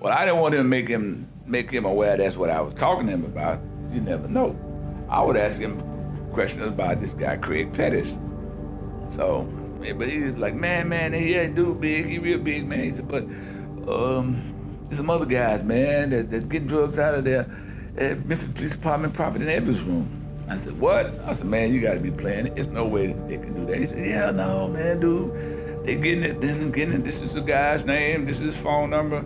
Well, I didn't want to make him aware that's what I was talking to him about. You never know. I would ask him questions about this guy, Craig Petties. So, but he was like, man, yeah, dude big, he real big, man. He said, but there's some other guys, man, that getting drugs out of there at Memphis Police Department property in Evans' room. I said, what? I said, man, you gotta be playing it. There's no way that they can do that. He said, yeah, no, man, dude. They getting it. This is the guy's name. This is his phone number.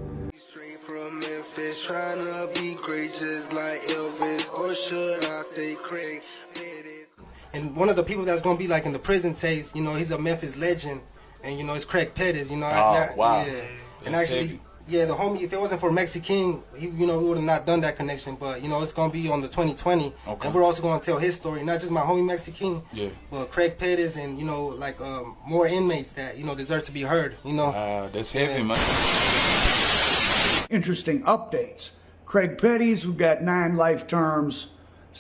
Straight from Memphis, trying to be great just like Elvis, or should I say Craig Petties? And one of the people that's gonna be like in the prison says, you know, he's a Memphis legend, and you know, it's Craig Petties. You know, wow. Yeah. And actually, yeah, the homie, if it wasn't for MexiKing, we would have not done that connection. But you know, it's gonna be on the 2020, and we're also gonna tell his story, not just my homie MexiKing, but Craig Petties, and you know, like more inmates that deserve to be heard. You know, that's heavy, man. Interesting updates. Craig Petties, who got 9 life terms,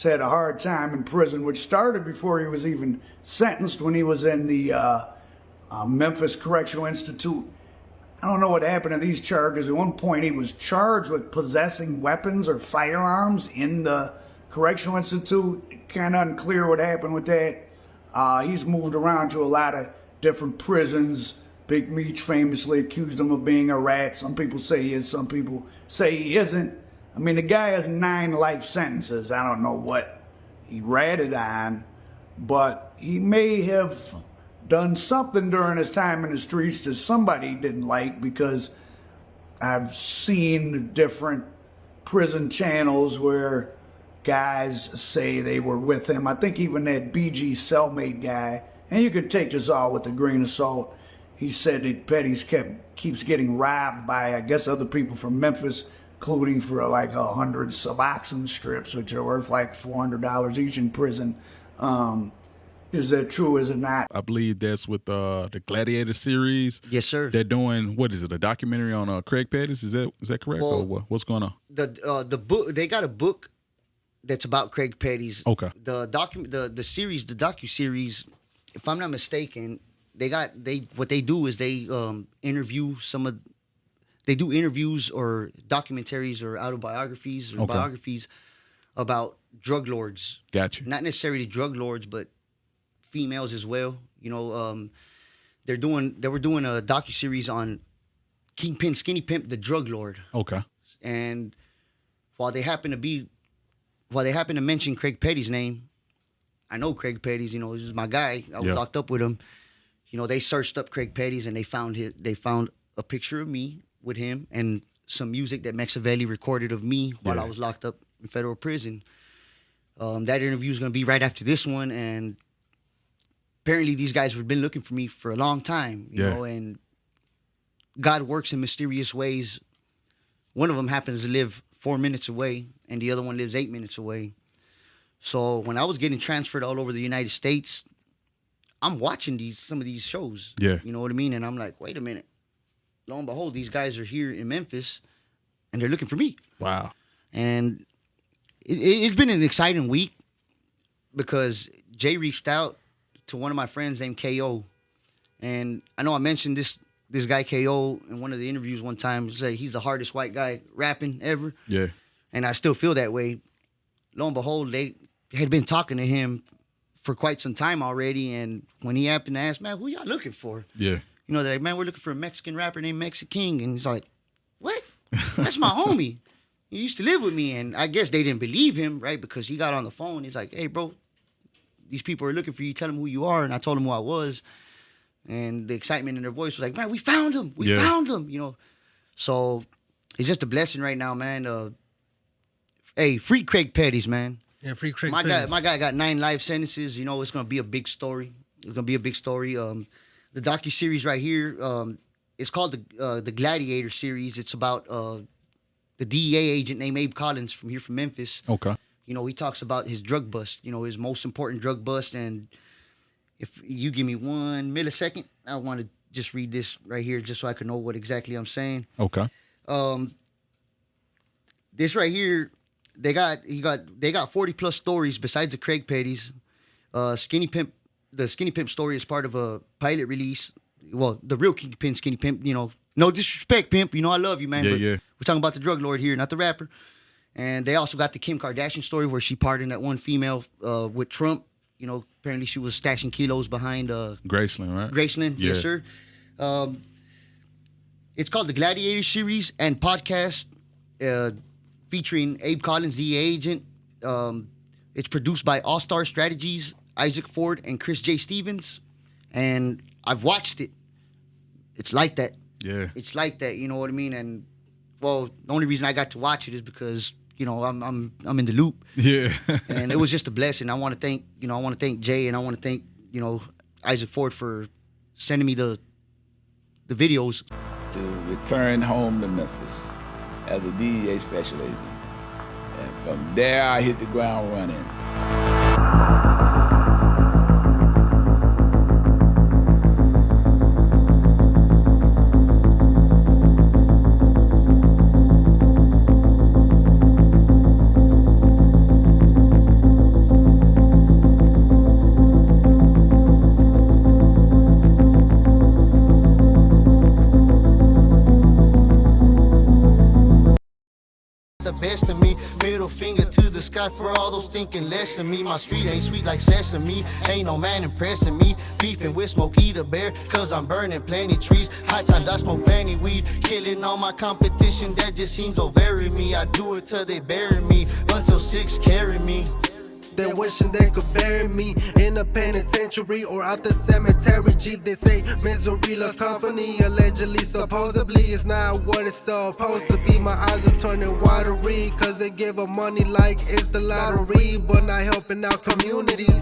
had a hard time in prison, which started before he was even sentenced, when he was in the Memphis Correctional Institute. I don't know what happened to these charges. At one point, he was charged with possessing weapons or firearms in the Correctional Institute. Kind of unclear what happened with that. He's moved around to a lot of different prisons. Big Meech famously accused him of being a rat. Some people say he is, some people say he isn't. I mean, the guy has 9 life sentences. I don't know what he ratted on, but he may have done something during his time in the streets that somebody didn't like, because I've seen different prison channels where guys say they were with him. I think even that BG cellmate guy, and you can take this all with a grain of salt, he said that Petties keeps getting robbed by, I guess, other people from Memphis, including for like 100 Suboxone strips, which are worth like $400 each in prison. Is that true? Is it not? I believe that's with the GlaDEAtor series. Yes, sir. They're doing, what is it, a documentary on Craig Petties? Is that correct? Well, or what's going on? The book, they got a book that's about Craig Petties. Okay. The Docu series, if I'm not mistaken, what they do is they interview they do interviews or documentaries or autobiographies or biographies about drug lords. Gotcha. Not necessarily drug lords, but females as well. You know, they were doing a docuseries on KingPinSkinnyPimp, the drug lord. Okay. And while they happen to mention Craig Petties' name, I know Craig Petties, you know, this is my guy. I was locked up with him. You know, they searched up Craig Petties and they found a picture of me with him and some music that Mexiveli recorded of me while I was locked up in federal prison. That interview is going to be right after this one, and apparently these guys have been looking for me for a long time, you know, and God works in mysterious ways. One of them happens to live 4 minutes away, and the other one lives 8 minutes away. So when I was getting transferred all over the United States, I'm watching some of these shows. Yeah. You know what I mean? And I'm like, wait a minute. Lo and behold, these guys are here in Memphis, and they're looking for me. Wow. And it's been an exciting week because Jay reached out to one of my friends named KO. And I know I mentioned this guy KO in one of the interviews one time. He said he's the hardest white guy rapping ever. Yeah. And I still feel that way. Lo and behold, they had been talking to him for quite some time already. And when he happened to ask, man, who y'all looking for? Yeah. You know, they're like, man, we're looking for a Mexican rapper named MexiKing. And he's like, what? That's my homie. He used to live with me. And I guess they didn't believe him, right? Because he got on the phone. He's like, hey, bro, these people are looking for you. Tell them who you are. And I told him who I was. And the excitement in their voice was like, man, we found him. We found him, you know. So it's just a blessing right now, man. Hey, free Craig Petties, man. Yeah, free Craig Petties. My guy got 9 life sentences. You know, it's going to be a big story. It's going to be a big story. The docu-series right here, it's called the GlaDEAtor series. It's about the DEA agent named Abe Collin from Memphis. Okay. You know, he talks about his drug bust, you know, his most important drug bust. And if you give me 1 millisecond, I want to just read this right here just so I can know what exactly I'm saying. Okay. This right here, they got 40 plus stories besides the Craig Petties. The Skinny Pimp story is part of a pilot release. Well, the real KingPin Skinny Pimp, you know, No disrespect, pimp. You know I love you, man. Yeah, but yeah. We're talking about the drug lord here, not the rapper. And they also got the Kim Kardashian story where she pardoned that one female with Trump. You know, apparently she was stashing kilos behind Graceland, right? Graceland, Yeah. yes, sir. It's called the Gladiator series and podcast featuring Abe Collin, the agent. It's produced by All Star Strategies, Isaac Ford, and Chris J. Stevens. And I've watched it. It's like that. Yeah. It's like that, you know what I mean? And well, the only reason I got to watch it is because, you know, I'm in the loop. Yeah. And it was just a blessing. I want to thank Jay, and I want to thank, you know, Isaac Ford for sending me the videos. To return home to Memphis as a DEA special agent. And from there, I hit the ground running. The best of me, middle finger to the sky for all those thinking less of me. My street ain't sweet like sesame, ain't no man impressing me. Beefing with Smokey the Bear, cause I'm burning plenty trees. High times I smoke plenty weed, killing all my competition, that just seems to vary me. I do it till they bury me, until 6 carry me. They're wishing they could bury me in a penitentiary or out the cemetery. G, they say misery loves company. Allegedly, supposedly, it's not what it's supposed to be. My eyes are turning watery, cause they give up money like it's the lottery, but not helping out communities.